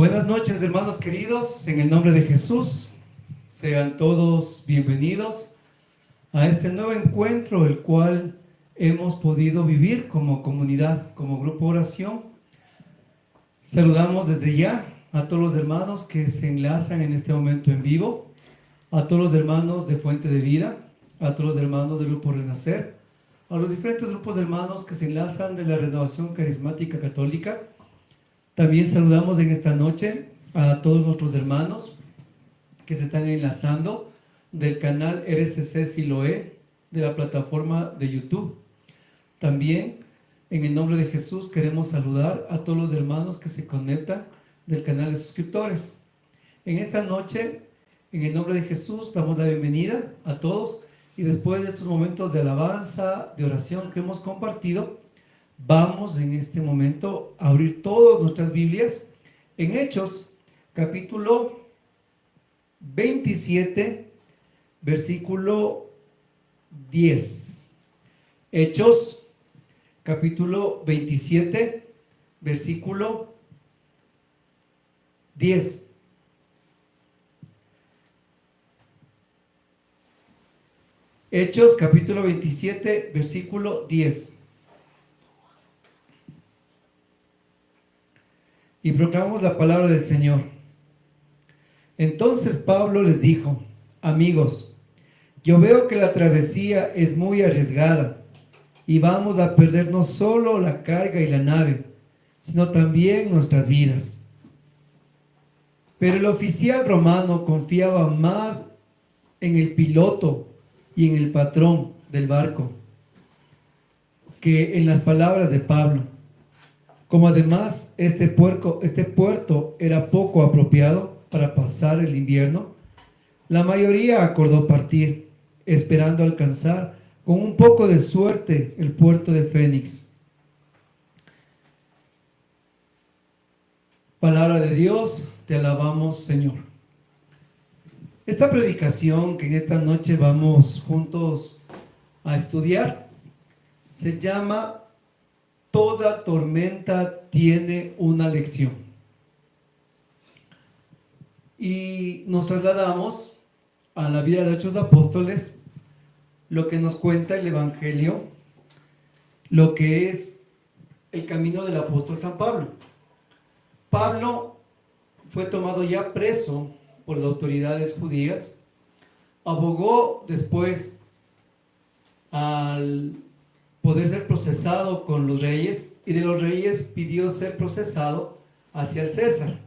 Buenas noches, hermanos queridos, en el nombre de Jesús, sean todos bienvenidos a este nuevo encuentro, el cual hemos podido vivir como comunidad, como grupo de oración. Saludamos desde ya a todos los hermanos que se enlazan en este momento en vivo, a todos los hermanos de Fuente de Vida, a todos los hermanos del Grupo Renacer, a los diferentes grupos de hermanos que se enlazan de la Renovación Carismática Católica. También saludamos en esta noche a todos nuestros hermanos que se están enlazando del canal RCC Siloé de la plataforma de YouTube. También, en el nombre de Jesús, queremos saludar a todos los hermanos que se conectan del canal de suscriptores. En esta noche, en el nombre de Jesús, damos la bienvenida a todos y después de estos momentos de alabanza, de oración que hemos compartido, vamos en este momento a abrir todas nuestras Biblias en Hechos, capítulo 27, versículo 10. Hechos, capítulo 27, versículo 10. Hechos, capítulo 27, versículo 10. Y proclamamos la palabra del Señor. Entonces Pablo les dijo: amigos, yo veo que la travesía es muy arriesgada y vamos a perder no solo la carga y la nave, sino también nuestras vidas. Pero el oficial romano confiaba más en el piloto y en el patrón del barco que en las palabras de Pablo. Como además este puerto era poco apropiado para pasar el invierno, la mayoría acordó partir, esperando alcanzar con un poco de suerte el puerto de Fénix. Palabra de Dios, te alabamos, Señor. Esta predicación que en esta noche vamos juntos a estudiar se llama Toda tormenta tiene una lección. Y nos trasladamos a la vida de Hechos Apóstoles, lo que nos cuenta el Evangelio, lo que es el camino del apóstol San Pablo. Pablo fue tomado ya preso por las autoridades judías, abogó después al poder ser procesado con los reyes, y de los reyes pidió ser procesado hacia el César.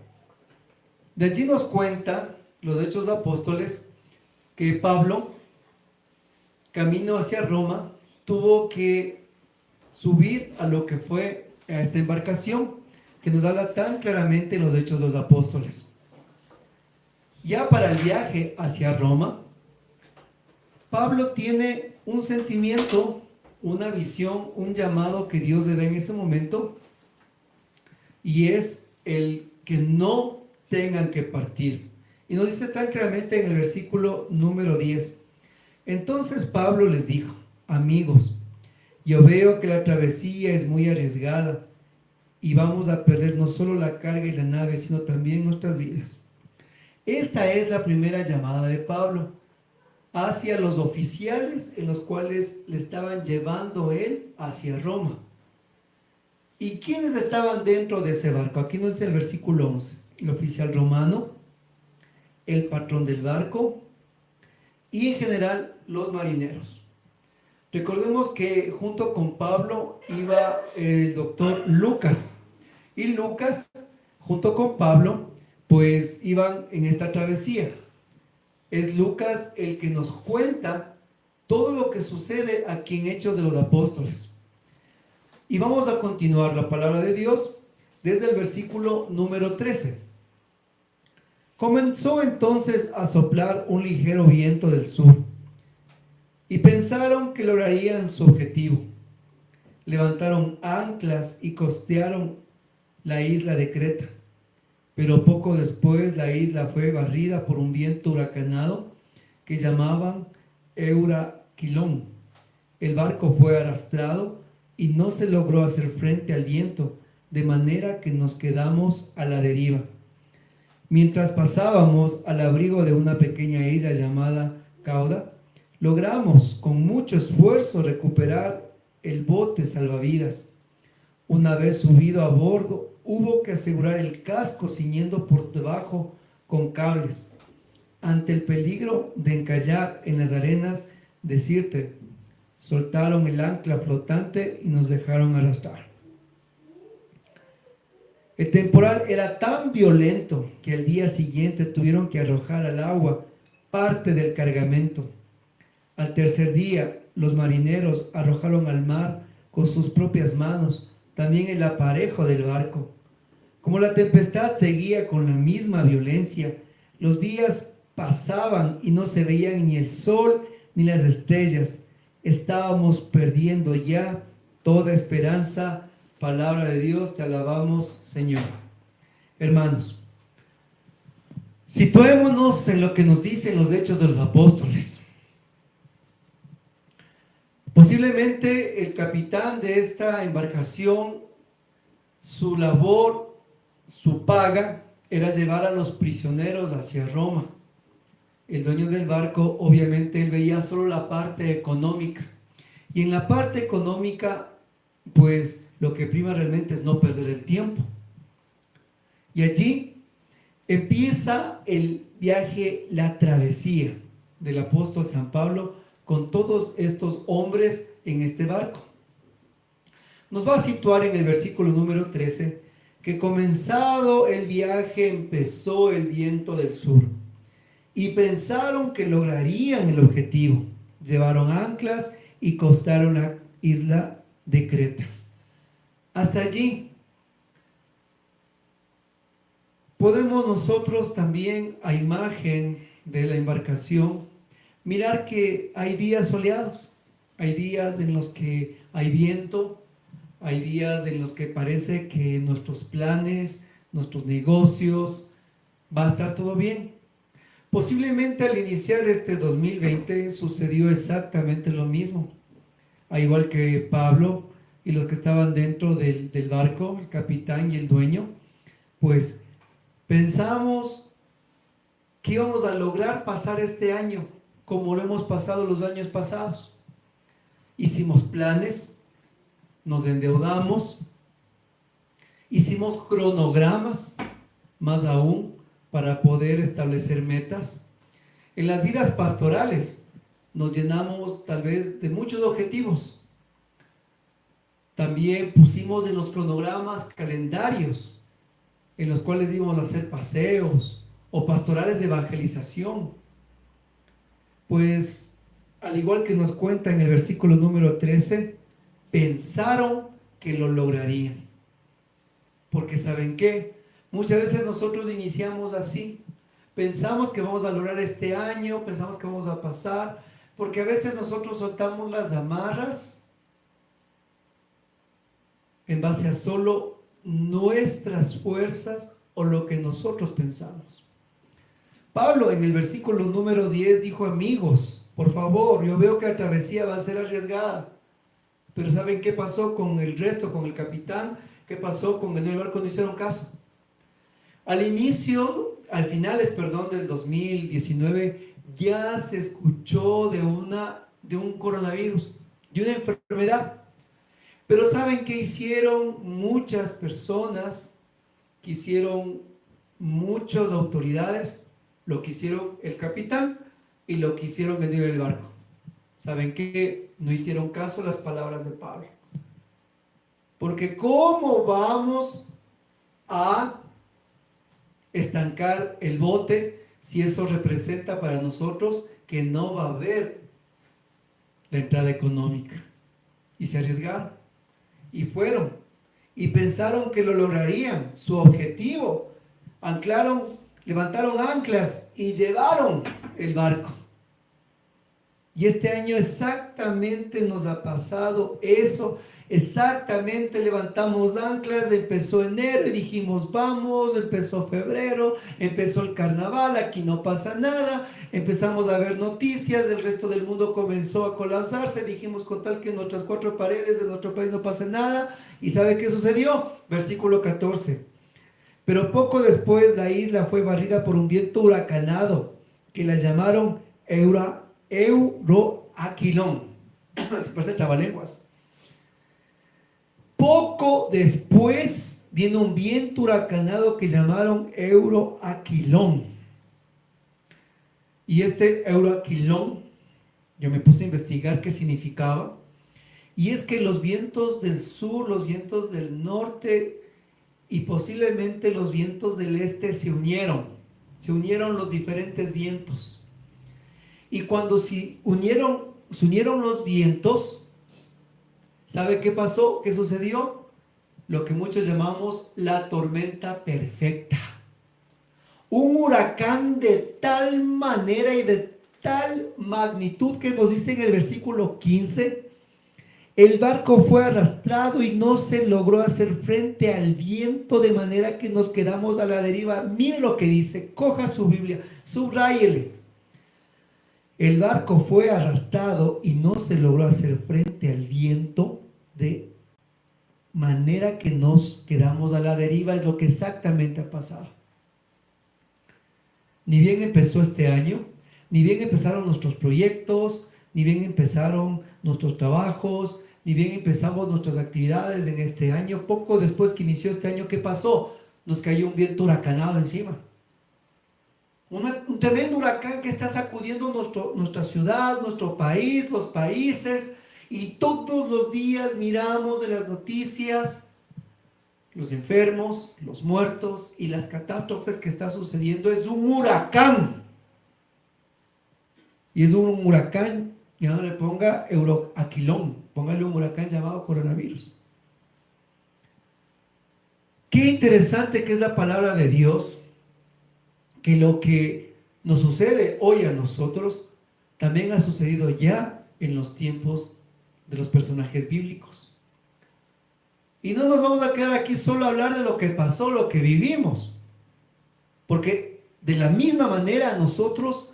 De allí nos cuenta los Hechos de Apóstoles que Pablo, camino hacia Roma, tuvo que subir a lo que fue a esta embarcación que nos habla tan claramente en los Hechos de los Apóstoles. Ya para el viaje hacia Roma, Pablo tiene un sentimiento, una visión, un llamado que Dios le da en ese momento, y es el que no tengan que partir. Y nos dice tan claramente en el versículo número 10. Entonces Pablo les dijo: amigos, yo veo que la travesía es muy arriesgada y vamos a perder no solo la carga y la nave, sino también nuestras vidas. Esta es la primera llamada de Pablo hacia los oficiales en los cuales le estaban llevando él hacia Roma. ¿Y quiénes estaban dentro de ese barco? Aquí nos dice el versículo 11. El oficial romano, el patrón del barco y en general los marineros. Recordemos que junto con Pablo iba el doctor Lucas, y Lucas junto con Pablo pues iban en esta travesía. Es Lucas el que nos cuenta todo lo que sucede aquí en Hechos de los Apóstoles. Y vamos a continuar la palabra de Dios desde el versículo número 13. Comenzó entonces a soplar un ligero viento del sur y pensaron que lograrían su objetivo. Levantaron anclas y costearon la isla de Creta. Pero poco después la isla fue barrida por un viento huracanado que llamaban Euraquilón. El barco fue arrastrado y no se logró hacer frente al viento, de manera que nos quedamos a la deriva. Mientras pasábamos al abrigo de una pequeña isla llamada Cauda, logramos con mucho esfuerzo recuperar el bote salvavidas. Una vez subido a bordo, hubo que asegurar el casco ciñendo por debajo con cables. Ante el peligro de encallar en las arenas de Sirte, soltaron el ancla flotante y nos dejaron arrastrar. El temporal era tan violento que al día siguiente tuvieron que arrojar al agua parte del cargamento. Al tercer día, los marineros arrojaron al mar con sus propias manos también el aparejo del barco. Como la tempestad seguía con la misma violencia, los días pasaban y no se veían ni el sol ni las estrellas. Estábamos perdiendo ya toda esperanza. Palabra de Dios, te alabamos, Señor. Hermanos, situémonos en lo que nos dicen los Hechos de los Apóstoles. Posiblemente el capitán de esta embarcación, su labor, su paga, era llevar a los prisioneros hacia Roma. El dueño del barco, obviamente, él veía solo la parte económica. Y en la parte económica, pues, lo que prima realmente es no perder el tiempo. Y allí empieza el viaje, la travesía del apóstol San Pablo con todos estos hombres en este barco. Nos va a situar en el versículo número 13, que comenzado el viaje empezó el viento del sur y pensaron que lograrían el objetivo. Llevaron anclas y costaron la isla de Creta. Hasta allí podemos nosotros también, a imagen de la embarcación, mirar que hay días soleados, hay días en los que hay viento, hay días en los que parece que nuestros planes, nuestros negocios, va a estar todo bien. Posiblemente al iniciar este 2020 sucedió exactamente lo mismo. Al igual que Pablo y los que estaban dentro del barco, el capitán y el dueño, pues pensamos que íbamos a lograr pasar este año como lo hemos pasado los años pasados. Hicimos planes, nos endeudamos, hicimos cronogramas, más aún, para poder establecer metas. En las vidas pastorales nos llenamos tal vez de muchos objetivos. También pusimos en los cronogramas calendarios en los cuales íbamos a hacer paseos o pastorales de evangelización. Pues, al igual que nos cuenta en el versículo número 13, pensaron que lo lograrían. Porque ¿saben qué? Muchas veces nosotros iniciamos así. Pensamos que vamos a lograr este año, pensamos que vamos a pasar, porque a veces nosotros soltamos las amarras en base a solo nuestras fuerzas o lo que nosotros pensamos. Pablo en el versículo número 10 dijo: amigos, por favor, yo veo que la travesía va a ser arriesgada, pero ¿saben qué pasó con el resto, con el capitán? ¿Qué pasó con el barco? No hicieron caso. Al finales del 2019, ya se escuchó de un coronavirus, de una enfermedad. Pero ¿saben qué hicieron muchas personas? ¿Qué hicieron muchas autoridades? Lo que hicieron el capitán y lo que hicieron el dueño del barco. ¿Saben qué? No hicieron caso a las palabras de Pablo. Porque ¿cómo vamos a estancar el bote si eso representa para nosotros que no va a haber la entrada económica? Y se arriesgaron y fueron y pensaron que lo lograrían, su objetivo. Levantaron anclas y llevaron el barco. Y este año exactamente nos ha pasado eso. Exactamente, levantamos anclas, empezó enero y dijimos vamos, empezó febrero, empezó el carnaval, aquí no pasa nada, empezamos a ver noticias, el resto del mundo comenzó a colapsarse, dijimos con tal que en nuestras cuatro paredes de nuestro país no pase nada. ¿Y sabe qué sucedió? Versículo 14. Pero poco después la isla fue barrida por un viento huracanado que la llamaron Euroaquilón. Se parece trabalenguas. Poco después viene un viento huracanado que llamaron Euroaquilón. Y este Euroaquilón, yo me puse a investigar qué significaba. Y es que los vientos del sur, los vientos del norte y posiblemente los vientos del este se unieron los diferentes vientos. Y cuando se unieron los vientos, ¿sabe qué pasó? ¿Qué sucedió? Lo que muchos llamamos la tormenta perfecta. Un huracán de tal manera y de tal magnitud que nos dice en el versículo 15, el barco fue arrastrado y no se logró hacer frente al viento, de manera que nos quedamos a la deriva. Mire lo que dice, coja su Biblia, subráyele. El barco fue arrastrado y no se logró hacer frente al viento, de manera que nos quedamos a la deriva. Es lo que exactamente ha pasado. Ni bien empezó este año, ni bien empezaron nuestros proyectos, ni bien empezaron nuestros trabajos, ni bien empezamos nuestras actividades en este año. Poco después que inició este año, ¿qué pasó? Nos cayó un viento huracanado encima. Un tremendo huracán que está sacudiendo nuestra ciudad, nuestro país, los países, y todos los días miramos en las noticias los enfermos, los muertos y las catástrofes que está sucediendo. Es un huracán. Y es un huracán, ya no le ponga Euroaquilón, póngale un huracán llamado coronavirus. Qué interesante que es la palabra de Dios, que lo que nos sucede hoy a nosotros también ha sucedido ya en los tiempos de los personajes bíblicos. Y no nos vamos a quedar aquí solo a hablar de lo que pasó, lo que vivimos, porque de la misma manera nosotros,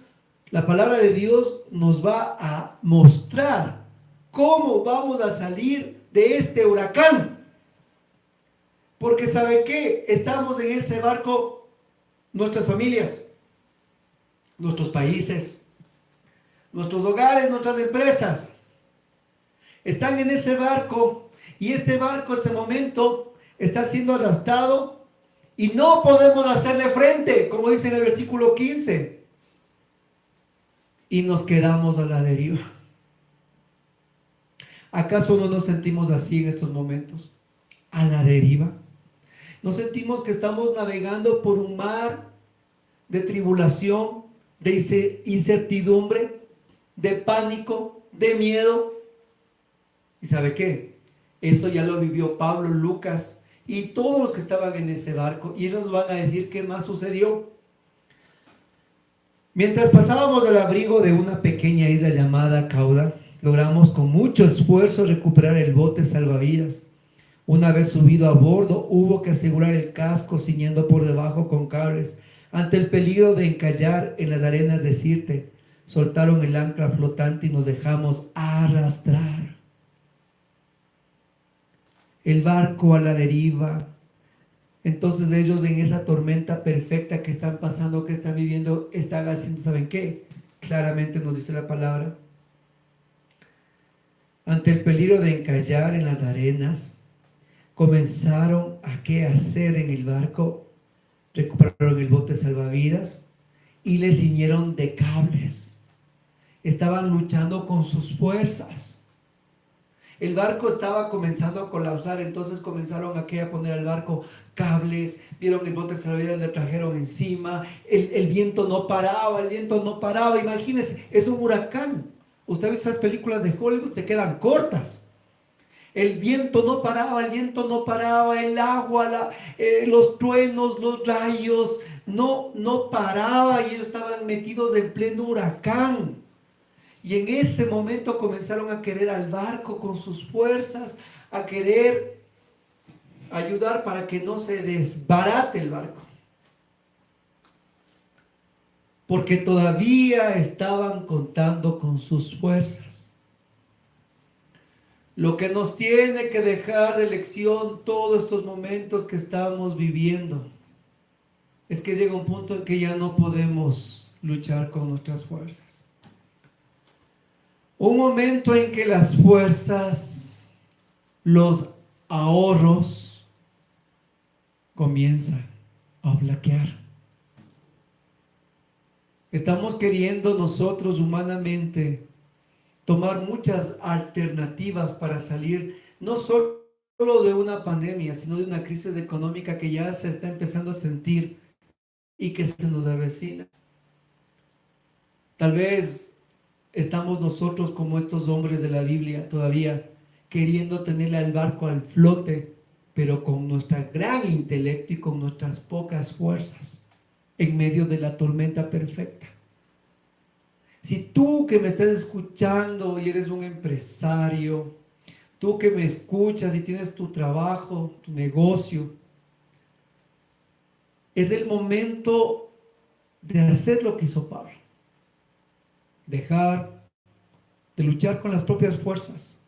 la palabra de Dios nos va a mostrar cómo vamos a salir de este huracán. Porque ¿sabe qué? Estamos en ese barco, nuestras familias, nuestros países, nuestros hogares, nuestras empresas, están en ese barco. Y este barco, este momento, está siendo arrastrado y no podemos hacerle frente, como dice en el versículo 15. Y nos quedamos a la deriva. ¿Acaso no nos sentimos así en estos momentos? A la deriva. Nos sentimos que estamos navegando por un mar de tribulación, de incertidumbre, de pánico, de miedo. ¿Y sabe qué? Eso ya lo vivió Pablo, Lucas y todos los que estaban en ese barco. Y ellos nos van a decir qué más sucedió. Mientras pasábamos al abrigo de una pequeña isla llamada Cauda, logramos con mucho esfuerzo recuperar el bote salvavidas. Una vez subido a bordo, hubo que asegurar el casco ciñendo por debajo con cables. Ante el peligro de encallar en las arenas de Sirte, soltaron el ancla flotante y nos dejamos arrastrar. El barco a la deriva. Entonces ellos en esa tormenta perfecta que están pasando, que están viviendo, están haciendo, ¿saben qué? Claramente nos dice la palabra. Ante el peligro de encallar en las arenas, comenzaron a qué hacer en el barco. Recuperaron el bote salvavidas y le ciñeron de cables. Estaban luchando con sus fuerzas. El barco estaba comenzando a colapsar, entonces comenzaron a poner al barco cables, vieron el bote salvavidas, le trajeron encima, el viento no paraba, imagínense, es un huracán. Usted ve esas películas de Hollywood, se quedan cortas. El viento no paraba, el agua, los truenos, los rayos, no paraba, y ellos estaban metidos en pleno huracán. Y en ese momento comenzaron a querer al barco con sus fuerzas, a querer ayudar para que no se desbarate el barco. Porque todavía estaban contando con sus fuerzas. Lo que nos tiene que dejar de lección todos estos momentos que estamos viviendo es que llega un punto en que ya no podemos luchar con nuestras fuerzas. Un momento en que las fuerzas, los ahorros comienzan a flaquear. Estamos queriendo nosotros humanamente tomar muchas alternativas para salir no solo de una pandemia, sino de una crisis económica que ya se está empezando a sentir y que se nos avecina. Tal vez estamos nosotros como estos hombres de la Biblia todavía queriendo tenerle al barco al flote, pero con nuestro gran intelecto y con nuestras pocas fuerzas en medio de la tormenta perfecta. Si tú que me estás escuchando y eres un empresario, tú que me escuchas y tienes tu trabajo, tu negocio, es el momento de hacer lo que hizo Pablo. Dejar de luchar con las propias fuerzas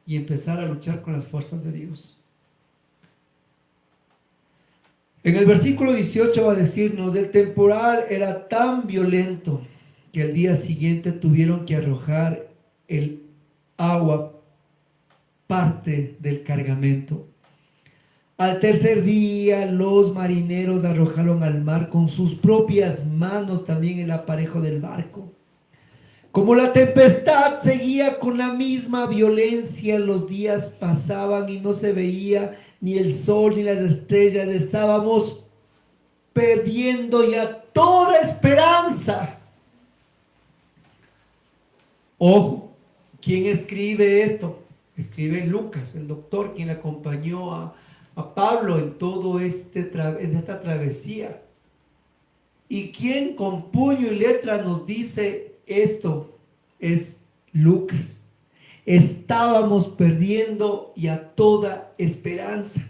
y empezar a luchar con las fuerzas de Dios. En el versículo 18 va a decirnos: el temporal era tan violento que al día siguiente tuvieron que arrojar el agua parte del cargamento. Al tercer día los marineros arrojaron al mar con sus propias manos también el aparejo del barco. Como la tempestad seguía con la misma violencia, los días pasaban y no se veía ni el sol ni las estrellas. Estábamos perdiendo ya toda esperanza. Ojo, ¿quién escribe esto? Escribe Lucas, el doctor, quien le acompañó a Pablo en todo en esta travesía. Y quien con puño y letra nos dice esto es Lucas. Estábamos perdiendo ya toda esperanza.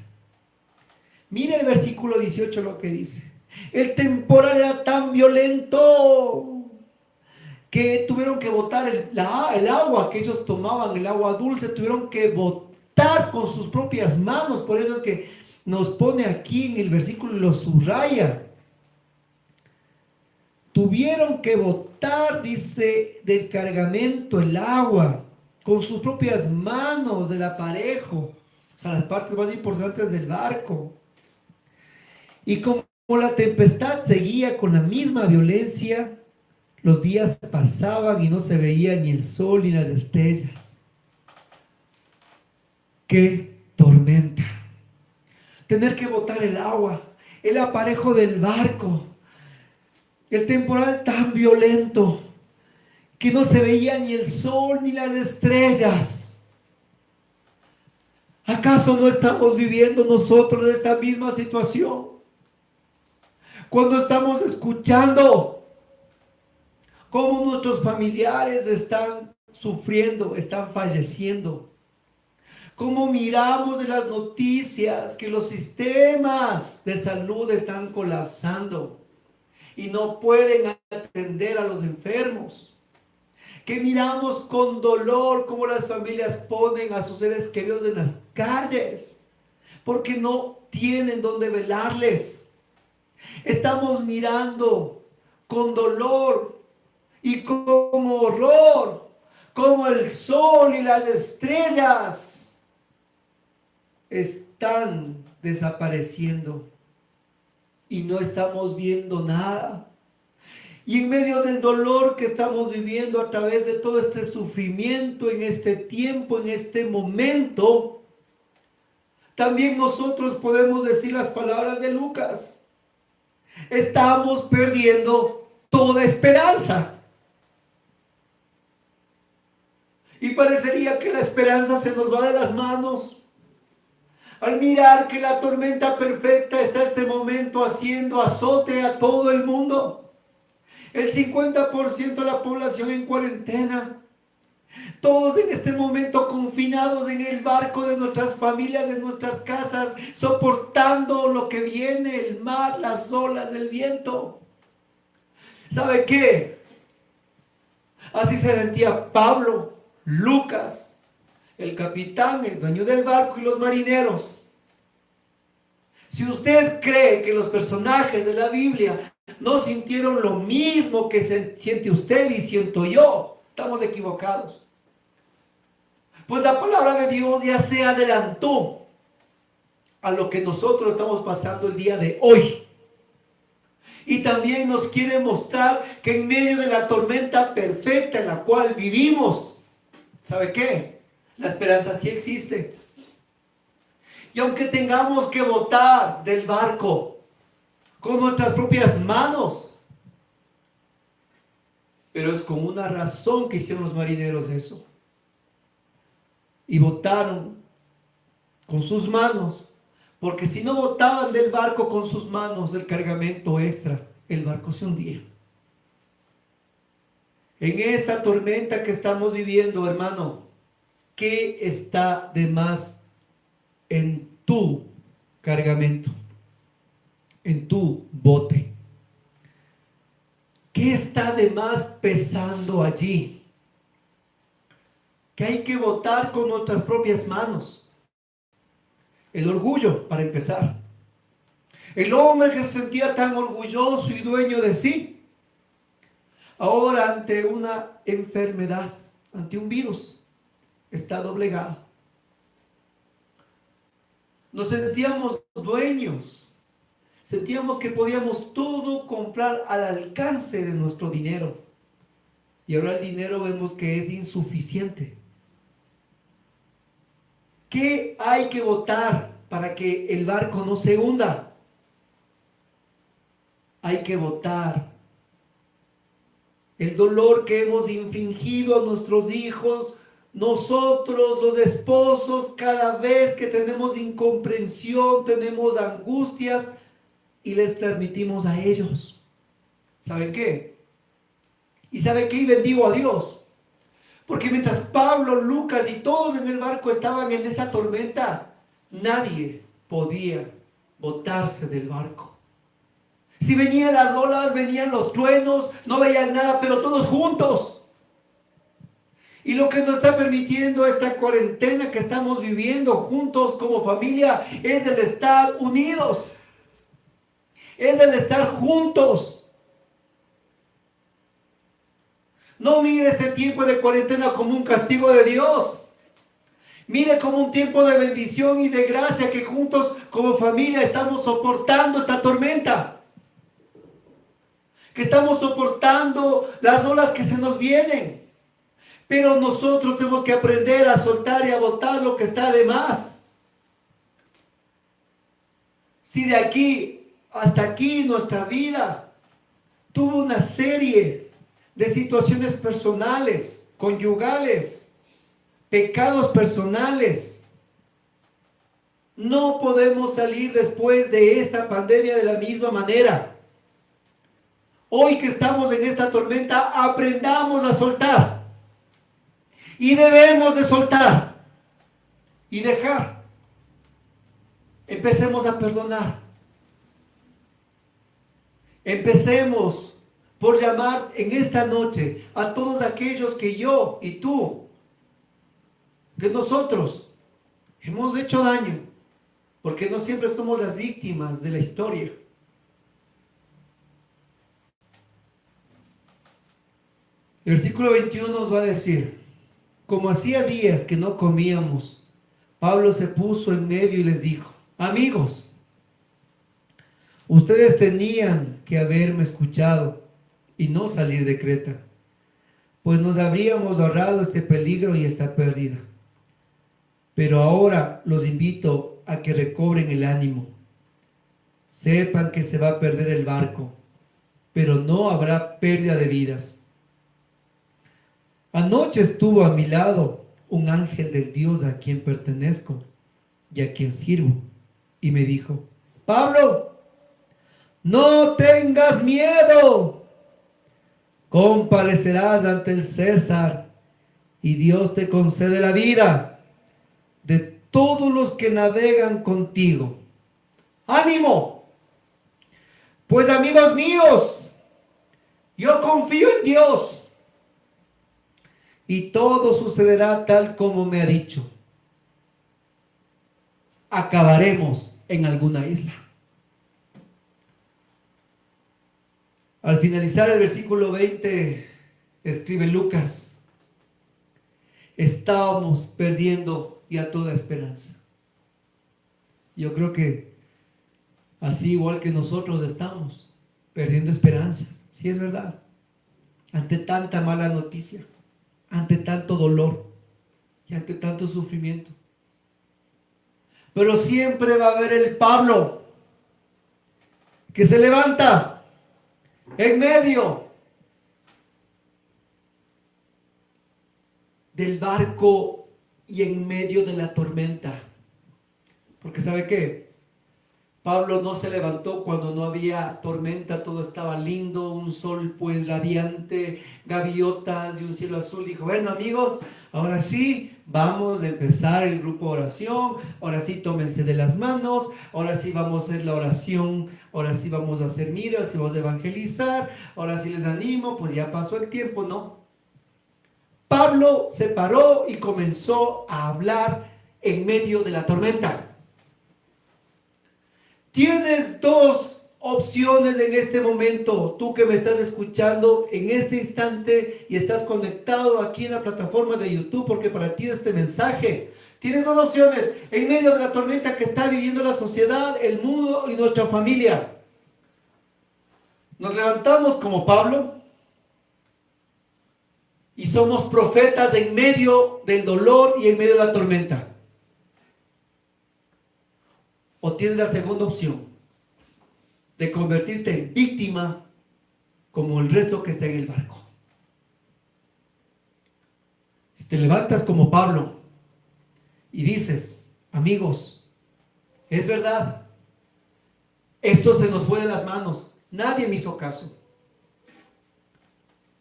Mira el versículo 18 lo que dice: el temporal era tan violento que tuvieron que botar el agua que ellos tomaban, el agua dulce, tuvieron que botar con sus propias manos. Por eso es que nos pone aquí en el versículo y lo subraya. Tuvieron que botar, dice, del cargamento el agua con sus propias manos del aparejo, o sea, las partes más importantes del barco. Y como la tempestad seguía con la misma violencia, los días pasaban y no se veía ni el sol ni las estrellas. ¡Qué tormenta! Tener que botar el agua, el aparejo del barco, el temporal tan violento que no se veía ni el sol ni las estrellas. ¿Acaso no estamos viviendo nosotros esta misma situación? Cuando estamos escuchando cómo nuestros familiares están sufriendo, están falleciendo. Cómo miramos en las noticias que los sistemas de salud están colapsando y no pueden atender a los enfermos. Que miramos con dolor cómo las familias ponen a sus seres queridos en las calles porque no tienen dónde velarles. Estamos mirando con dolor y con horror como el sol y las estrellas están desapareciendo y no estamos viendo nada. Y en medio del dolor que estamos viviendo a través de todo este sufrimiento en este tiempo, en este momento, también nosotros podemos decir las palabras de Lucas: estamos perdiendo toda esperanza. Y parecería que la esperanza se nos va de las manos. Al mirar que la tormenta perfecta está en este momento haciendo azote a todo el mundo. El 50% de la población en cuarentena. Todos en este momento confinados en el barco de nuestras familias, de nuestras casas, soportando lo que viene, el mar, las olas, el viento. ¿Sabe qué? Así se sentía Pablo, Lucas, el capitán, el dueño del barco y los marineros. Si usted cree que los personajes de la Biblia no sintieron lo mismo que siente usted y siento yo, estamos equivocados. Pues la palabra de Dios ya se adelantó a lo que nosotros estamos pasando el día de hoy. Y también nos quiere mostrar que en medio de la tormenta perfecta en la cual vivimos, ¿sabe qué? La esperanza sí existe. Y aunque tengamos que botar del barco con nuestras propias manos, pero es con una razón que hicieron los marineros eso. Y botaron con sus manos, porque si no botaban del barco con sus manos el cargamento extra, el barco se hundía. En esta tormenta que estamos viviendo, hermano, ¿qué está de más en tu cargamento, en tu bote? ¿Qué está de más pesando allí? Que hay que botar con nuestras propias manos. El orgullo, para empezar. El hombre que se sentía tan orgulloso y dueño de sí, ahora ante una enfermedad, ante un virus, está doblegado. Nos sentíamos dueños, sentíamos que podíamos todo comprar al alcance de nuestro dinero. Y ahora el dinero vemos que es insuficiente. ¿Qué hay que botar para que el barco no se hunda? Hay que botar el dolor que hemos infligido a nuestros hijos, nosotros los esposos, cada vez que tenemos incomprensión, tenemos angustias y les transmitimos a ellos. ¿Saben qué? ¿Y saben qué? Y bendigo a Dios. Porque mientras Pablo, Lucas y todos en el barco estaban en esa tormenta, nadie podía botarse del barco. Si venían las olas, venían los truenos, no veían nada, pero todos juntos. Y lo que nos está permitiendo esta cuarentena que estamos viviendo juntos como familia es el estar unidos. Es el estar juntos. No mire este tiempo de cuarentena como un castigo de Dios. Mire como un tiempo de bendición y de gracia que juntos como familia estamos soportando esta tormenta. Que estamos soportando las olas que se nos vienen. Pero nosotros tenemos que aprender a soltar y a botar lo que está de más. Si de aquí hasta aquí nuestra vida tuvo una serie de situaciones personales, conyugales, pecados personales, no podemos salir después de esta pandemia de la misma manera. Hoy que estamos en esta tormenta, aprendamos a soltar. Y debemos de soltar y dejar. Empecemos a perdonar. Empecemos por llamar en esta noche a todos aquellos que yo y tú, que nosotros hemos hecho daño, porque no siempre somos las víctimas de la historia. El versículo 21 nos va a decir: como hacía días que no comíamos, Pablo se puso en medio y les dijo: amigos, ustedes tenían que haberme escuchado y no salir de Creta, pues nos habríamos ahorrado este peligro y esta pérdida. Pero ahora los invito a que recobren el ánimo. Sepan que se va a perder el barco, pero no habrá pérdida de vidas. Anoche estuvo a mi lado un ángel del Dios a quien pertenezco y a quien sirvo, y me dijo: Pablo, no tengas miedo, comparecerás ante el César y Dios te concede la vida de todos los que navegan contigo. ¡Ánimo! Pues amigos míos, yo confío en Dios y todo sucederá tal como me ha dicho. Acabaremos en alguna isla. Al finalizar el versículo 20, escribe Lucas: estábamos perdiendo ya toda esperanza. Yo creo que así igual que nosotros estamos perdiendo esperanzas. Sí, es verdad. Ante tanta mala noticia, ante tanto dolor y ante tanto sufrimiento. Pero siempre va a haber el Pablo que se levanta en medio del barco y en medio de la tormenta. Porque ¿sabe qué? Pablo no se levantó cuando no había tormenta, todo estaba lindo, un sol pues radiante, gaviotas y un cielo azul. Dijo: bueno, amigos, ahora sí, vamos a empezar el grupo de oración, ahora sí tómense de las manos, ahora sí vamos a hacer la oración, ahora sí vamos a hacer miras y vamos a evangelizar, ahora sí les animo, pues ya pasó el tiempo, ¿no? Pablo se paró y comenzó a hablar en medio de la tormenta. Tienes dos opciones en este momento, tú que me estás escuchando en este instante y estás conectado aquí en la plataforma de YouTube, porque para ti este mensaje. Tienes dos opciones en medio de la tormenta que está viviendo la sociedad, el mundo y nuestra familia. Nos levantamos como Pablo y somos profetas en medio del dolor y en medio de la tormenta. O tienes la segunda opción, de convertirte en víctima como el resto que está en el barco. Si te levantas como Pablo y dices: amigos, es verdad, esto se nos fue de las manos, nadie me hizo caso.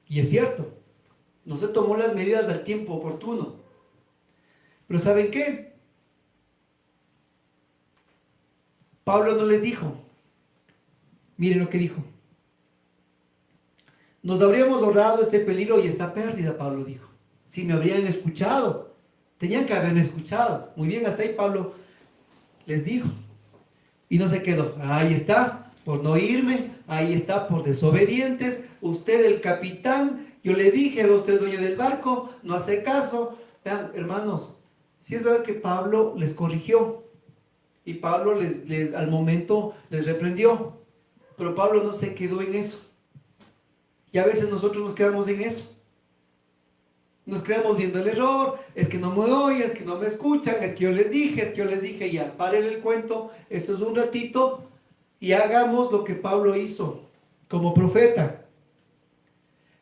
Y es cierto, no se tomó las medidas al tiempo oportuno. Pero ¿saben qué? Pablo no les dijo. Miren lo que dijo: nos habríamos ahorrado este peligro y esta pérdida, Pablo dijo, si me habrían escuchado. Tenían que haberme escuchado. Muy bien, hasta ahí Pablo les dijo. Y no se quedó: ahí está, por no irme, ahí está, por desobedientes, usted el capitán, yo le dije, era usted dueño del barco, no hace caso. Vean, hermanos, sí es verdad que Pablo les corrigió. Y Pablo al momento les reprendió. Pero Pablo no se quedó en eso. Y a veces nosotros nos quedamos en eso. Nos quedamos viendo el error. Es que no me oyen, es que no me escuchan, es que yo les dije, es que yo les dije. Ya, paren el cuento. Esto es un ratito. Y hagamos lo que Pablo hizo como profeta.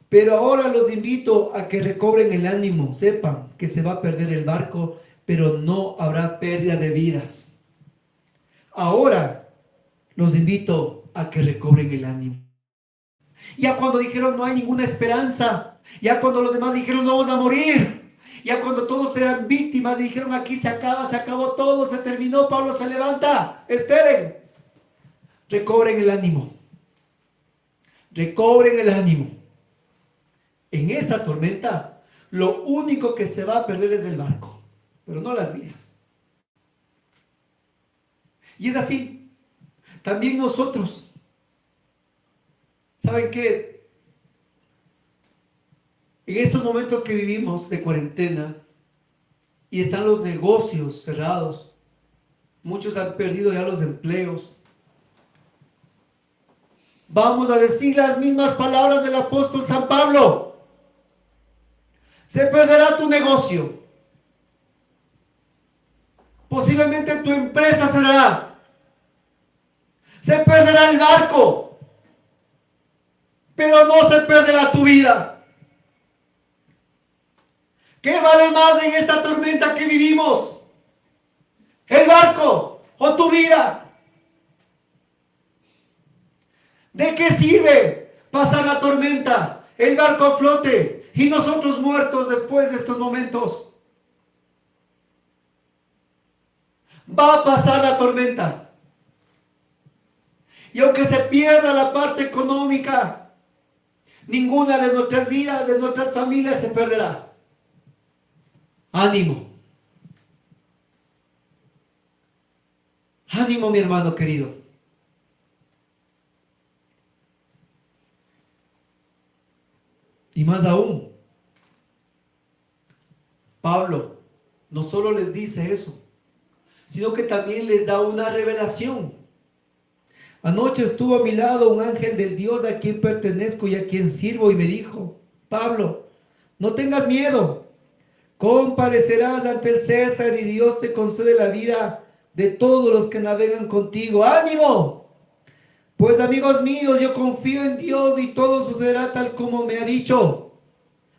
Pero ahora los invito a que recobren el ánimo. Sepan que se va a perder el barco, pero no habrá pérdida de vidas. Ahora los invito a que recobren el ánimo. Ya cuando dijeron no hay ninguna esperanza, ya cuando los demás dijeron no vamos a morir, ya cuando todos eran víctimas y dijeron aquí se acaba, se acabó todo, se terminó, Pablo se levanta, esperen, recobren el ánimo, recobren el ánimo. En esta tormenta lo único que se va a perder es el barco, pero no las vidas. Y es así. También nosotros, ¿saben qué? En estos momentos que vivimos de cuarentena y están los negocios cerrados, muchos han perdido ya los empleos. Vamos a decir las mismas palabras del apóstol San Pablo: se perderá tu negocio, posiblemente tu empresa cerrará. Se perderá el barco, pero no se perderá tu vida. ¿Qué vale más en esta tormenta que vivimos? ¿El barco o tu vida? ¿De qué sirve pasar la tormenta, el barco a flote y nosotros muertos después de estos momentos? Va a pasar la tormenta. Y aunque se pierda la parte económica, ninguna de nuestras vidas, de nuestras familias se perderá. Ánimo. Ánimo, mi hermano querido. Y más aún, Pablo no solo les dice eso, sino que también les da una revelación. Anoche estuvo a mi lado un ángel del Dios a quien pertenezco y a quien sirvo y me dijo: Pablo, no tengas miedo, comparecerás ante el César y Dios te concede la vida de todos los que navegan contigo. ¡Ánimo! Pues amigos míos, yo confío en Dios y todo sucederá tal como me ha dicho.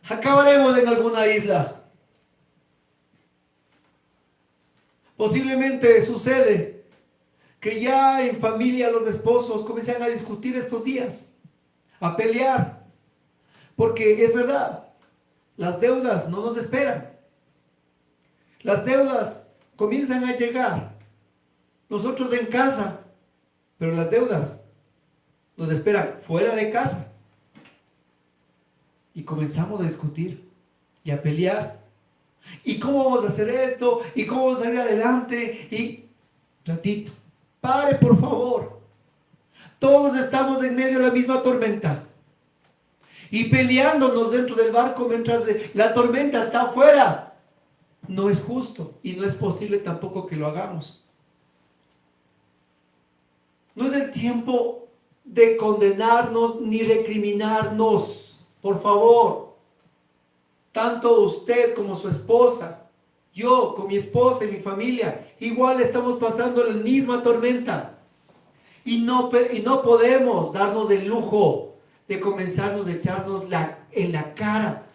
Acabaremos en alguna isla. Posiblemente sucede que ya en familia los esposos comienzan a discutir estos días, a pelear, porque es verdad, las deudas no nos esperan. Las deudas comienzan a llegar, nosotros en casa, pero las deudas nos esperan fuera de casa. Y comenzamos a discutir y a pelear. ¿Y cómo vamos a hacer esto? ¿Y cómo vamos a salir adelante? Y ratito, pare por favor. Todos estamos en medio de la misma tormenta y peleándonos dentro del barco mientras la tormenta está afuera. No es justo y no es posible tampoco que lo hagamos. No es el tiempo de condenarnos ni recriminarnos, por favor. Tanto usted como su esposa, yo con mi esposa y mi familia, igual estamos pasando la misma tormenta. Y no podemos darnos el lujo de comenzarnos a echarnos en la cara.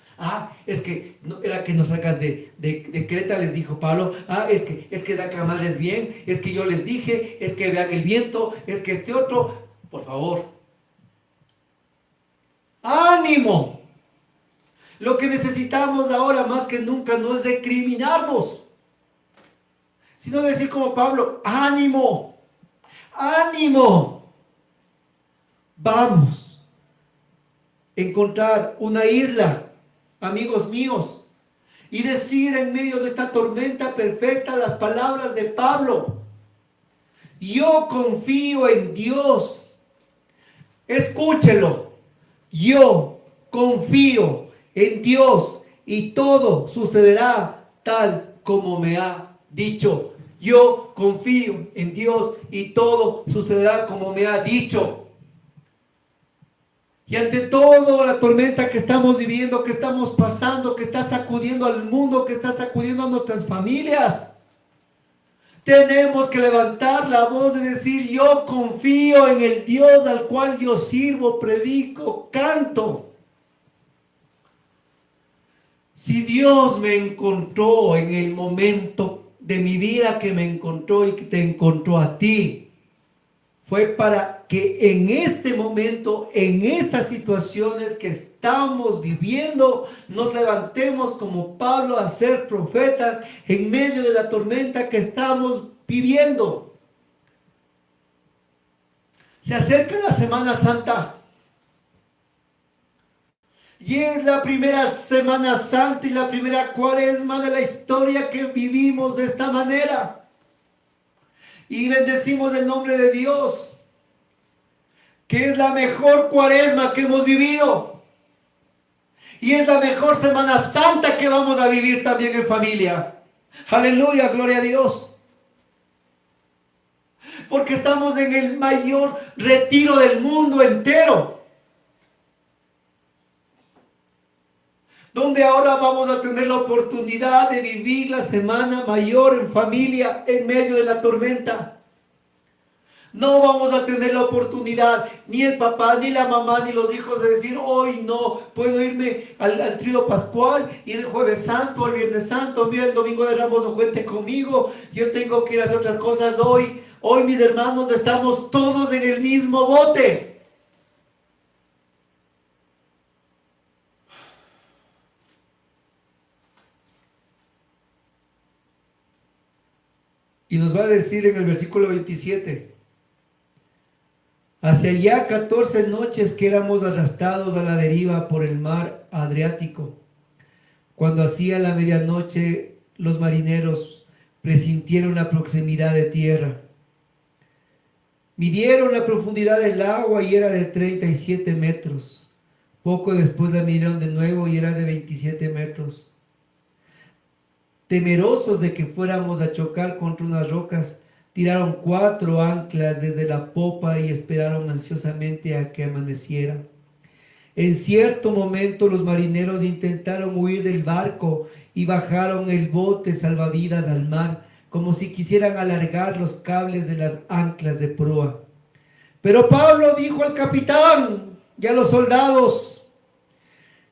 Es que no, era que nos sacas de Creta, les dijo Pablo. Es que de acá más es bien. Es que yo les dije, es que vean el viento, es que este otro. Por favor. ¡Ánimo! Lo que necesitamos ahora más que nunca no es recriminarnos, sino decir como Pablo: ánimo, ánimo. Vamos a encontrar una isla, amigos míos, y decir en medio de esta tormenta perfecta las palabras de Pablo: yo confío en Dios. Escúchelo. Yo confío en Dios y todo sucederá tal como me ha dicho. Yo confío en Dios y todo sucederá como me ha dicho. Y ante todo la tormenta que estamos viviendo, que estamos pasando, que está sacudiendo al mundo, que está sacudiendo a nuestras familias, tenemos que levantar la voz y decir: yo confío en el Dios al cual yo sirvo, predico, canto. Si Dios me encontró en el momento de mi vida que me encontró y que te encontró a ti, fue para que en este momento, en estas situaciones que estamos viviendo, nos levantemos como Pablo a ser profetas en medio de la tormenta que estamos viviendo. Se acerca la Semana Santa. Y es la primera Semana Santa y la primera Cuaresma de la historia que vivimos de esta manera. Y bendecimos el nombre de Dios, que es la mejor Cuaresma que hemos vivido. Y es la mejor Semana Santa que vamos a vivir también en familia. Aleluya, gloria a Dios. Porque estamos en el mayor retiro del mundo entero, donde ahora vamos a tener la oportunidad de vivir la semana mayor en familia en medio de la tormenta. No vamos a tener la oportunidad, ni el papá, ni la mamá, ni los hijos, de decir: hoy no puedo irme al trío pascual, y el jueves santo, el viernes santo, mira, el domingo de Ramos no cuente conmigo, yo tengo que ir a hacer otras cosas hoy. Hoy, mis hermanos, estamos todos en el mismo bote. Y nos va a decir en el versículo 27: hacia ya 14 noches que éramos arrastrados a la deriva por el mar Adriático. Cuando hacía la medianoche, los marineros presintieron la proximidad de tierra. Midieron la profundidad del agua y era de 37 metros. Poco después la midieron de nuevo y era de 27 metros. Temerosos de que fuéramos a chocar contra unas rocas, tiraron 4 anclas desde la popa y esperaron ansiosamente a que amaneciera. En cierto momento los marineros intentaron huir del barco y bajaron el bote salvavidas al mar, como si quisieran alargar los cables de las anclas de proa. Pero Pablo dijo al capitán y a los soldados: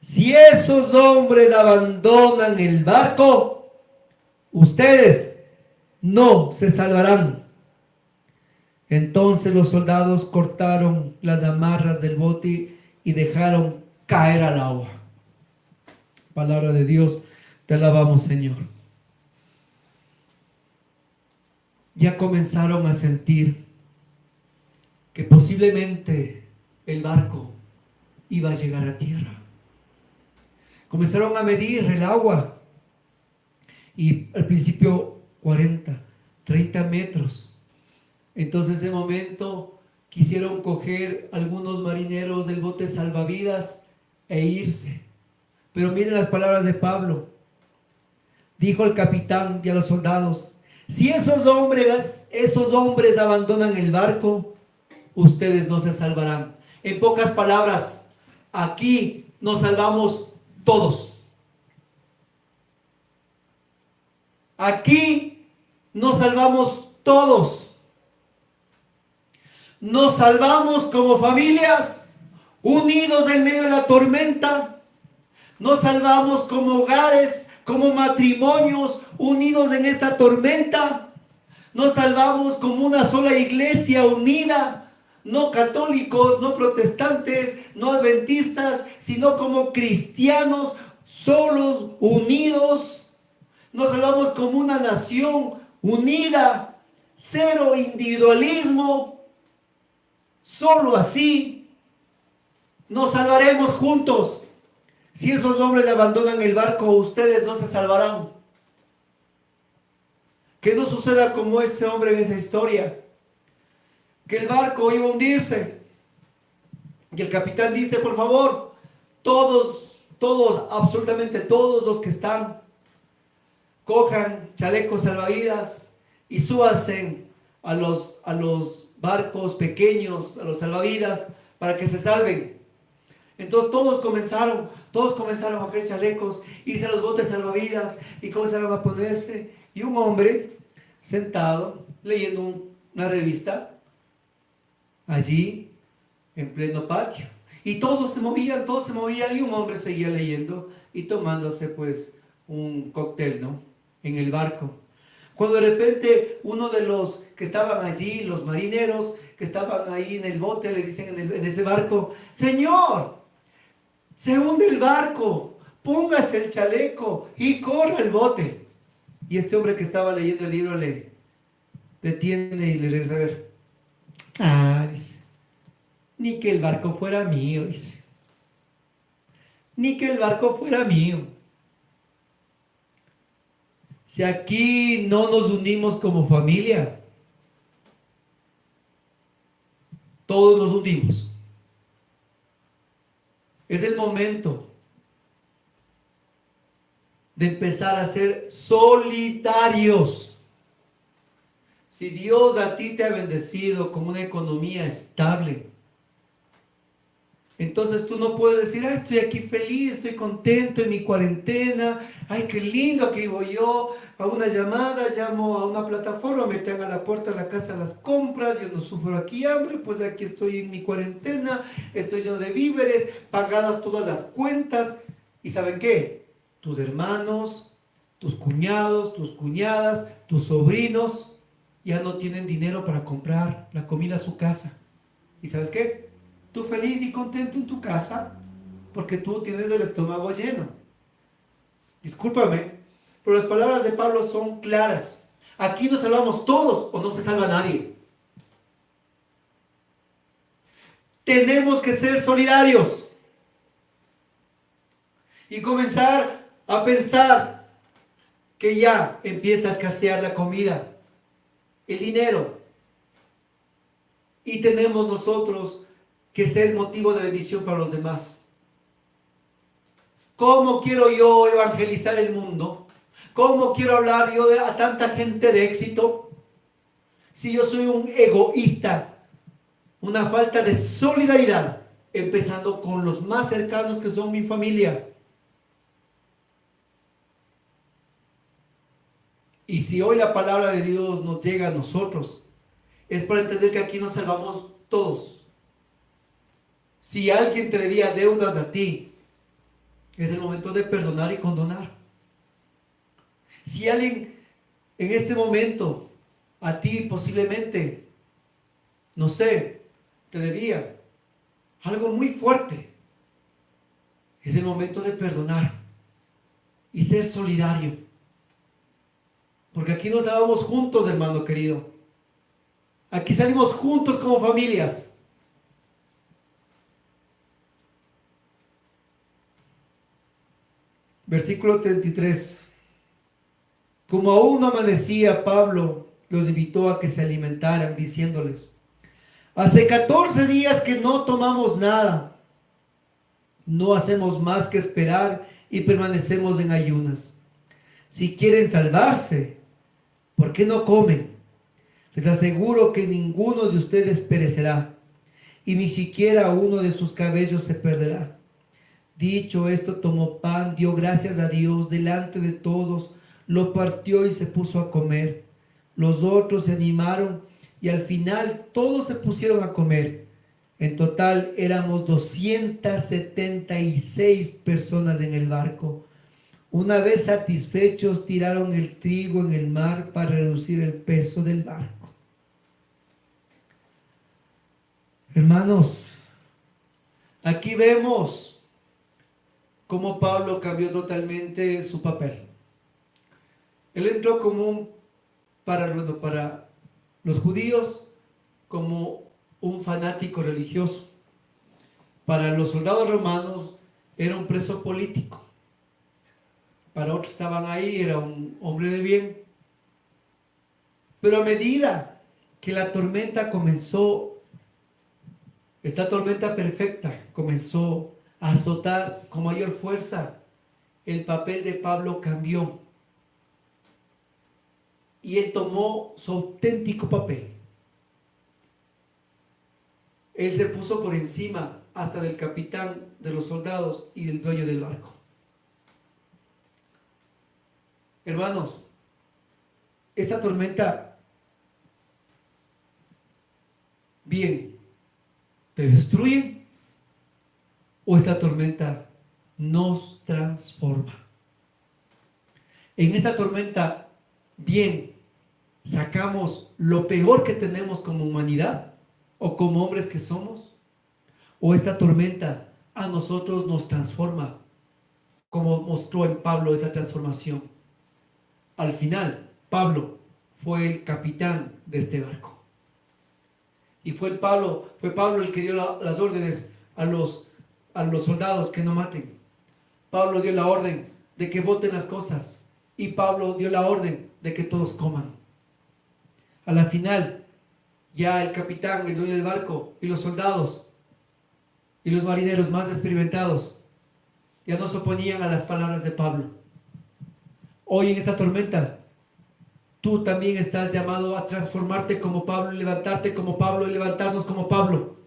si esos hombres abandonan el barco, ustedes no se salvarán. Entonces los soldados cortaron las amarras del bote y dejaron caer al agua. Palabra de Dios, te alabamos, Señor. Ya comenzaron a sentir que posiblemente el barco iba a llegar a tierra. Comenzaron a medir el agua y al principio 40, 30 metros. Entonces en ese momento quisieron coger algunos marineros del bote salvavidas e irse. Pero miren las palabras de Pablo. Dijo el capitán y a los soldados: si esos hombres abandonan el barco, ustedes no se salvarán. En pocas palabras, aquí nos salvamos todos. Aquí nos salvamos todos. Nos salvamos como familias, unidos en medio de la tormenta. Nos salvamos como hogares, como matrimonios, unidos en esta tormenta. Nos salvamos como una sola iglesia unida, no católicos, no protestantes, no adventistas, sino como cristianos solos, unidos. Nos salvamos como una nación unida, cero individualismo. Solo así nos salvaremos juntos. Si esos hombres abandonan el barco, ustedes no se salvarán. Que no suceda como ese hombre en esa historia, que el barco iba a hundirse y el capitán dice: por favor, todos, absolutamente todos los que están, cojan chalecos salvavidas y súbanse a los barcos pequeños, a los salvavidas, para que se salven. Entonces todos comenzaron a coger chalecos, irse a los botes salvavidas y comenzaron a ponerse. Y un hombre sentado leyendo una revista allí en pleno patio. Y todos se movían y un hombre seguía leyendo y tomándose pues un cóctel, ¿no?, en el barco. Cuando de repente uno de los que estaban allí, los marineros que estaban ahí en el bote, le dicen en ese barco: señor, se hunde el barco, póngase el chaleco y corra el bote. Y este hombre que estaba leyendo el libro le detiene y le regresa a ver. Dice, ni que el barco fuera mío, dice. Ni que el barco fuera mío. Si aquí no nos unimos como familia, todos nos hundimos. Es el momento de empezar a ser solidarios. Si Dios a ti te ha bendecido con una economía estable, entonces tú no puedes decir: estoy aquí feliz, estoy contento en mi cuarentena, ay, qué lindo que vivo yo, a una llamada, llamo a una plataforma, me traen a la puerta de la casa las compras, yo no sufro aquí hambre, pues aquí estoy en mi cuarentena, estoy lleno de víveres, pagadas todas las cuentas. ¿Y saben qué? Tus hermanos, tus cuñados, tus cuñadas, tus sobrinos ya no tienen dinero para comprar la comida a su casa. ¿Y sabes qué? Tú feliz y contento en tu casa porque tú tienes el estómago lleno. Discúlpame, pero las palabras de Pablo son claras. Aquí nos salvamos todos o no se salva nadie. Tenemos que ser solidarios y comenzar a pensar que ya empieza a escasear la comida, el dinero. y tenemos nosotros que ser motivo de bendición para los demás. ¿Cómo quiero yo evangelizar el mundo? ¿Cómo quiero hablar yo a tanta gente de éxito si yo soy un egoísta? Una falta de solidaridad, empezando con los más cercanos que son mi familia. Y si hoy la palabra de Dios nos llega a nosotros, es para entender que aquí nos salvamos todos. Si alguien te debía deudas a ti, es el momento de perdonar y condonar. Si alguien en este momento a ti posiblemente, no sé, te debía algo muy fuerte, es el momento de perdonar y ser solidario. Porque aquí nos salvamos juntos, hermano querido. Aquí salimos juntos como familias. Versículo 33. Como aún no amanecía, Pablo los invitó a que se alimentaran, diciéndoles: hace 14 días que no tomamos nada. No hacemos más que esperar y permanecemos en ayunas. Si quieren salvarse, ¿por qué no comen? Les aseguro que ninguno de ustedes perecerá, y ni siquiera uno de sus cabellos se perderá. Dicho esto, tomó pan, dio gracias a Dios delante de todos, lo partió y se puso a comer. Los otros se animaron y al final todos se pusieron a comer. En total éramos 276 personas en el barco. Una vez satisfechos, tiraron el trigo en el mar para reducir el peso del barco. Hermanos, aquí vemos cómo Pablo cambió totalmente su papel. Él entró como para los judíos, como un fanático religioso. Para los soldados romanos era un preso político. Para otros estaban ahí, era un hombre de bien. Pero a medida que la tormenta comenzó, esta tormenta perfecta comenzó a azotar con mayor fuerza, el papel de Pablo cambió. Y él tomó su auténtico papel. Él se puso por encima hasta del capitán de los soldados y del dueño del barco. Hermanos, esta tormenta, bien, ¿te destruye? ¿O esta tormenta nos transforma? En esta tormenta, bien, sacamos lo peor que tenemos como humanidad o como hombres que somos, o esta tormenta a nosotros nos transforma, como mostró en Pablo esa transformación. Al final, Pablo fue el capitán de este barco. Y fue Pablo el que dio las órdenes a los soldados que no maten. Pablo dio la orden de que boten las cosas. Y Pablo dio la orden de que todos coman. A la final, ya el capitán, el dueño del barco, y los soldados, y los marineros más experimentados, ya no se oponían a las palabras de Pablo. Hoy en esta tormenta, tú también estás llamado a transformarte como Pablo, levantarte como Pablo y levantarnos como Pablo.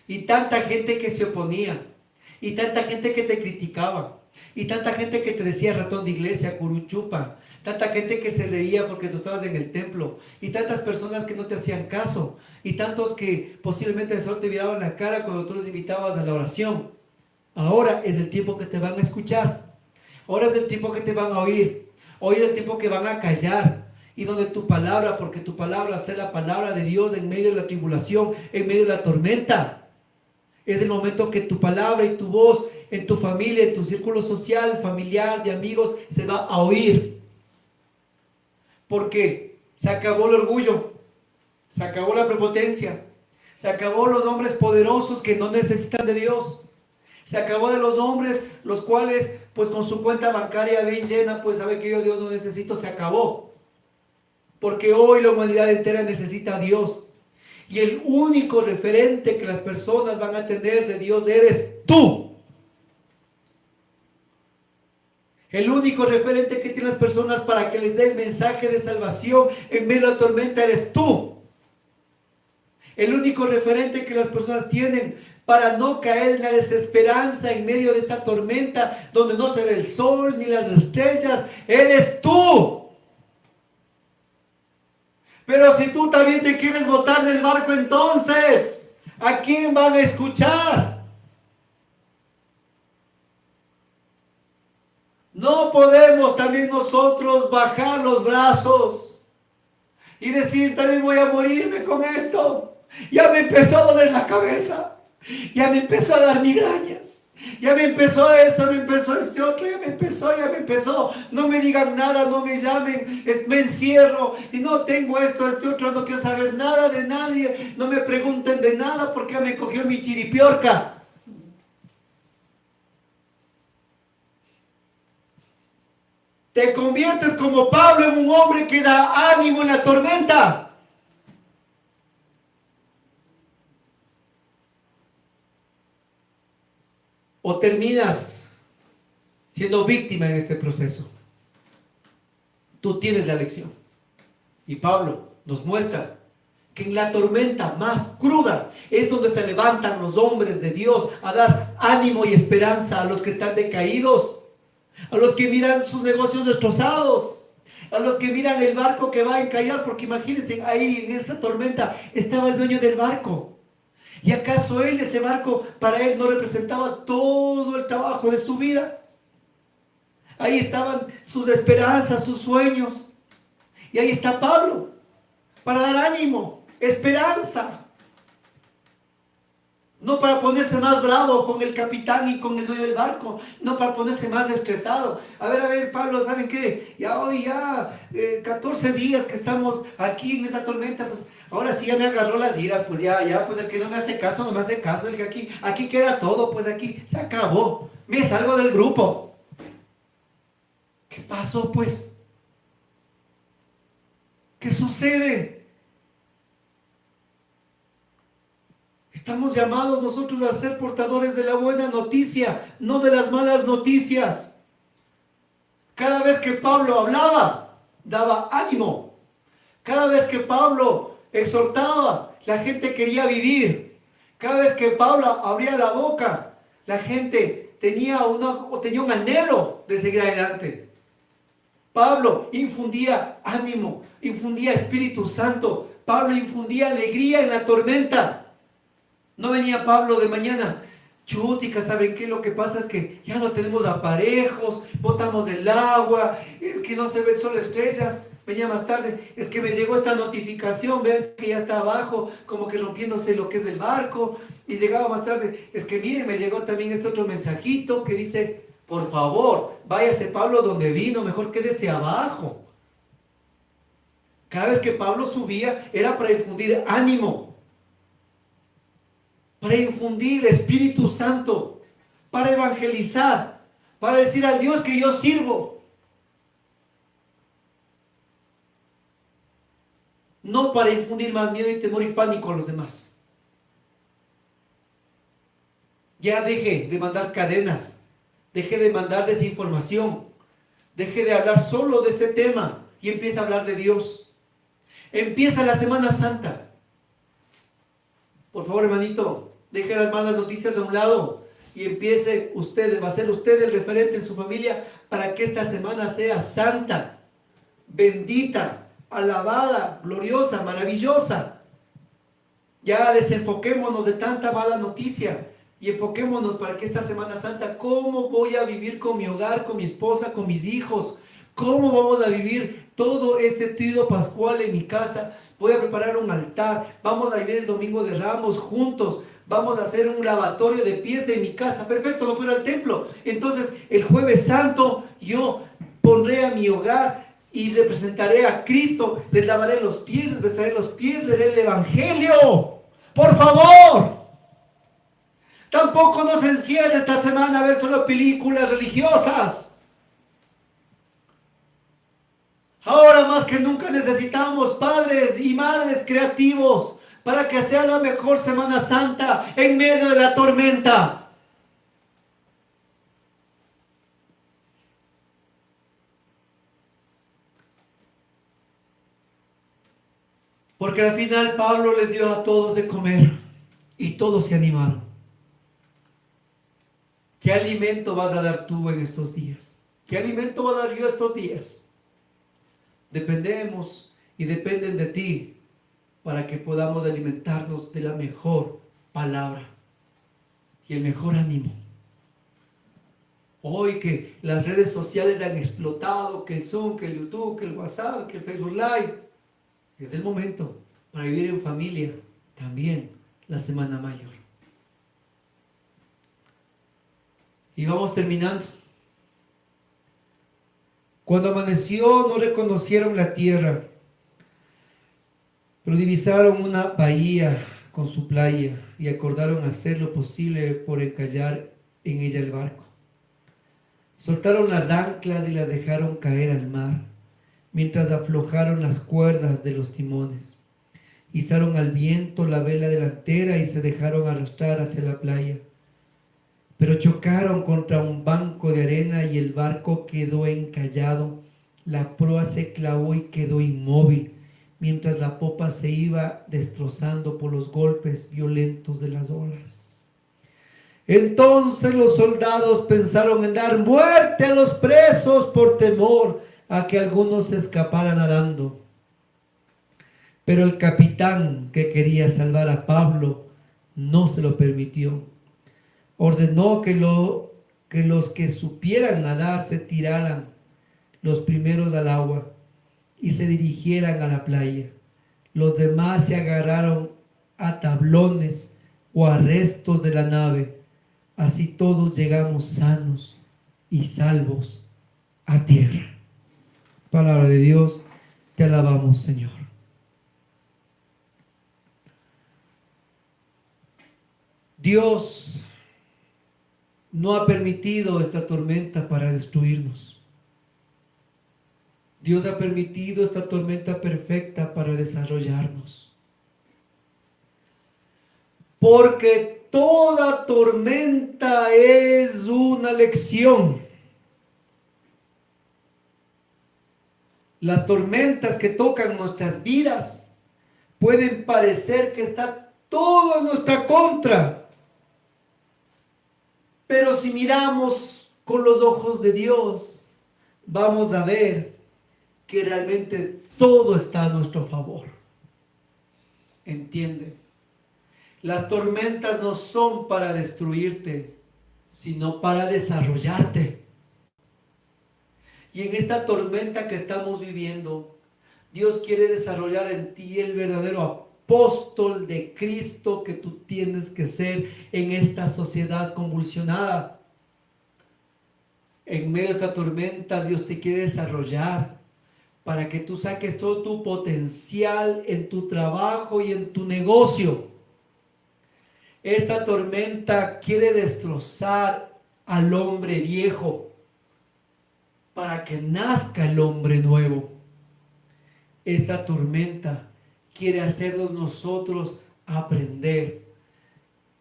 Y tanta gente que se oponía, y tanta gente que te criticaba, y tanta gente que te decía ratón de iglesia, curuchupa, tanta gente que se reía porque tú estabas en el templo, y tantas personas que no te hacían caso, y tantos que posiblemente solo te miraban la cara cuando tú los invitabas a la oración. Ahora es el tiempo que te van a escuchar. Ahora es el tiempo que te van a oír. Hoy es el tiempo que van a callar. Y donde tu palabra, porque tu palabra sea la palabra de Dios en medio de la tribulación, en medio de la tormenta. Es el momento que tu palabra y tu voz en tu familia, en tu círculo social, familiar, de amigos, se va a oír. Porque se acabó el orgullo, se acabó la prepotencia, se acabó los hombres poderosos que no necesitan de Dios. Se acabó de los hombres, los cuales, pues con su cuenta bancaria bien llena, pues sabe que yo Dios no necesito, se acabó. Porque hoy la humanidad entera necesita a Dios. Y el único referente que las personas van a tener de Dios eres tú. El único referente que tienen las personas para que les dé el mensaje de salvación en medio de la tormenta eres tú. El único referente que las personas tienen para no caer en la desesperanza en medio de esta tormenta donde no se ve el sol ni las estrellas, eres tú. Pero si tú también te quieres botar del barco, entonces, ¿a quién van a escuchar? No podemos también nosotros bajar los brazos y decir, también voy a morirme con esto. Ya me empezó a doler la cabeza. Ya me empezó a dar migrañas. Ya me empezó esto, me empezó este otro, ya me empezó. No me digan nada, no me llamen, me encierro y no tengo esto, este otro, no quiero saber nada de nadie. No me pregunten de nada porque ya me cogió mi chiripiorca. Te conviertes como Pablo en un hombre que da ánimo en la tormenta. O terminas siendo víctima en este proceso. Tú tienes la lección. Y Pablo nos muestra que en la tormenta más cruda es donde se levantan los hombres de Dios a dar ánimo y esperanza a los que están decaídos, a los que miran sus negocios destrozados, a los que miran el barco que va a encallar, porque imagínense, ahí en esa tormenta estaba el dueño del barco. ¿Y acaso ese barco, para él no representaba todo el trabajo de su vida? Ahí estaban sus esperanzas, sus sueños. Y ahí está Pablo, para dar ánimo, esperanza. No para ponerse más bravo con el capitán y con el dueño del barco. No para ponerse más estresado. A ver, Pablo, ¿saben qué? Ya hoy 14 días que estamos aquí en esta tormenta, pues ahora sí ya me agarró las iras, pues pues el que no me hace caso, no me hace caso. El que aquí queda todo, pues aquí se acabó. Me salgo del grupo. ¿Qué pasó, pues? ¿Qué sucede? Estamos llamados nosotros a ser portadores de la buena noticia, no de las malas noticias. Cada vez que Pablo hablaba, daba ánimo. Cada vez que Pablo exhortaba, la gente quería vivir. Cada vez que Pablo abría la boca, la gente tenía un anhelo de seguir adelante. Pablo infundía ánimo, infundía Espíritu Santo. Pablo infundía alegría en la tormenta. No venía Pablo de mañana, chutica, ¿saben qué? Lo que pasa es que ya no tenemos aparejos, botamos el agua, es que no se ve solo estrellas. Venía más tarde, es que me llegó esta notificación, ven que ya está abajo, como que rompiéndose lo que es el barco. Y llegaba más tarde, es que miren, me llegó también este otro mensajito que dice, por favor, váyase Pablo donde vino, mejor quédese abajo. Cada vez que Pablo subía era para infundir ánimo, para infundir Espíritu Santo, para evangelizar, para decir al Dios que yo sirvo. No para infundir más miedo y temor y pánico a los demás. Ya deje de mandar cadenas, deje de mandar desinformación, deje de hablar solo de este tema y empieza a hablar de Dios. Empieza la Semana Santa. Por favor, hermanito, deje las malas noticias a un lado y empiece usted, va a ser usted el referente en su familia para que esta semana sea santa, bendita, alabada, gloriosa, maravillosa. Ya desenfoquémonos de tanta mala noticia y enfoquémonos para que esta Semana Santa, ¿cómo voy a vivir con mi hogar, con mi esposa, con mis hijos? ¿Cómo vamos a vivir todo este tríodo pascual en mi casa? Voy a preparar un altar, vamos a vivir el Domingo de Ramos juntos, vamos a hacer un lavatorio de pies en mi casa. Perfecto, no puedo ir al templo. Entonces, el Jueves Santo yo pondré a mi hogar y representaré a Cristo. Les lavaré los pies, les besaré los pies, leeré el Evangelio. Por favor. Tampoco nos encierre esta semana a ver solo películas religiosas. Ahora más que nunca necesitamos padres y madres creativos para que sea la mejor Semana Santa en medio de la tormenta. Porque al final Pablo les dio a todos de comer y todos se animaron. ¿Qué alimento vas a dar tú en estos días? ¿Qué alimento voy a dar yo estos días? Dependemos y dependen de ti para que podamos alimentarnos de la mejor palabra y el mejor ánimo. Hoy que las redes sociales han explotado, que el Zoom, que el YouTube, que el WhatsApp, que el Facebook Live, es el momento para vivir en familia también la Semana Mayor. Y vamos terminando. Cuando amaneció no reconocieron la tierra, pero divisaron una bahía con su playa y acordaron hacer lo posible por encallar en ella el barco. Soltaron las anclas y las dejaron caer al mar, mientras aflojaron las cuerdas de los timones. Izaron al viento la vela delantera y se dejaron arrastrar hacia la playa. Pero chocaron contra un banco de arena y el barco quedó encallado. La proa se clavó y quedó inmóvil, mientras la popa se iba destrozando por los golpes violentos de las olas. Entonces los soldados pensaron en dar muerte a los presos por temor a que algunos se escaparan nadando. Pero el capitán, que quería salvar a Pablo, no se lo permitió. Ordenó que los que supieran nadar se tiraran los primeros al agua y se dirigieran a la playa. Los demás se agarraron a tablones o a restos de la nave. Así todos llegamos sanos y salvos a tierra. Palabra de Dios, te alabamos, Señor. Dios no ha permitido esta tormenta para destruirnos. Dios ha permitido esta tormenta perfecta para desarrollarnos. Porque toda tormenta es una lección. Las tormentas que tocan nuestras vidas pueden parecer que está todo en nuestra contra. Pero si miramos con los ojos de Dios, vamos a ver que realmente todo está a nuestro favor. ¿Entiende? Las tormentas no son para destruirte, sino para desarrollarte. Y en esta tormenta que estamos viviendo, Dios quiere desarrollar en ti el verdadero apóstol de Cristo que tú tienes que ser en esta sociedad convulsionada. En medio de esta tormenta, Dios te quiere desarrollar para que tú saques todo tu potencial en tu trabajo y en tu negocio. Esta tormenta quiere destrozar al hombre viejo para que nazca el hombre nuevo. Esta tormenta quiere hacernos nosotros aprender.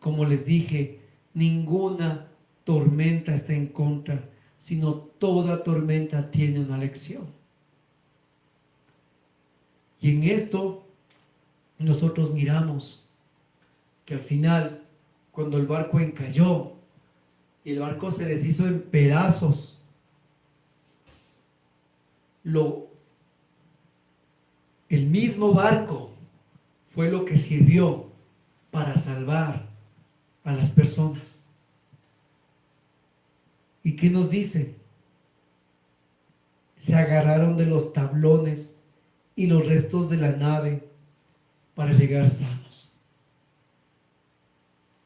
Como les dije, ninguna tormenta está en contra, sino toda tormenta tiene una lección. Y en esto nosotros miramos que al final, cuando el barco encalló y el barco se deshizo en pedazos, el mismo barco fue lo que sirvió para salvar a las personas. ¿Y qué nos dice? Se agarraron de los tablones y los restos de la nave para llegar sanos.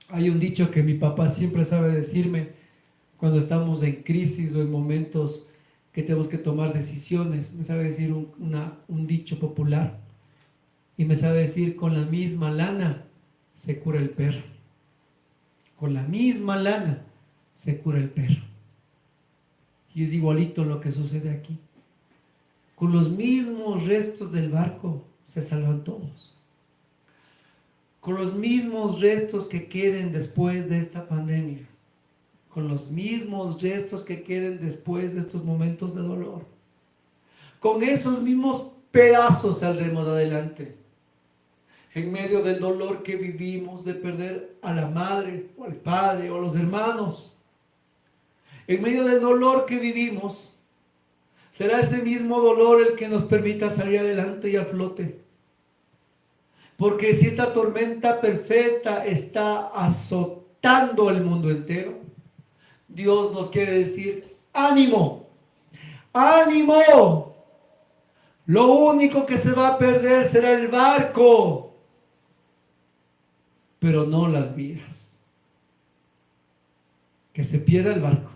Hay un dicho que mi papá siempre sabe decirme cuando estamos en crisis o en momentos que tenemos que tomar decisiones. Me sabe decir un dicho popular y me sabe decir: con la misma lana se cura el perro. Con la misma lana se cura el perro. Y es igualito lo que sucede aquí. Con los mismos restos del barco se salvan todos. con los mismos restos que queden después de esta pandemia, con los mismos restos que queden después de estos momentos de dolor. Con esos mismos pedazos saldremos adelante. En medio del dolor que vivimos de perder a la madre o al padre o a los hermanos, en medio del dolor que vivimos, será ese mismo dolor el que nos permita salir adelante y a flote. Porque si esta tormenta perfecta está azotando el mundo entero, Dios nos quiere decir: ánimo, ánimo. Lo único que se va a perder será el barco, pero no las vidas. Que se pierda el barco,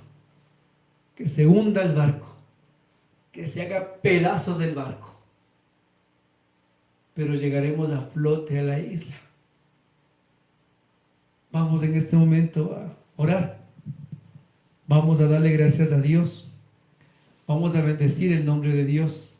que se hunda el barco, que se haga pedazos del barco, pero llegaremos a flote a la isla. Vamos en este momento a orar. Vamos a darle gracias a Dios. Vamos a bendecir el nombre de Dios.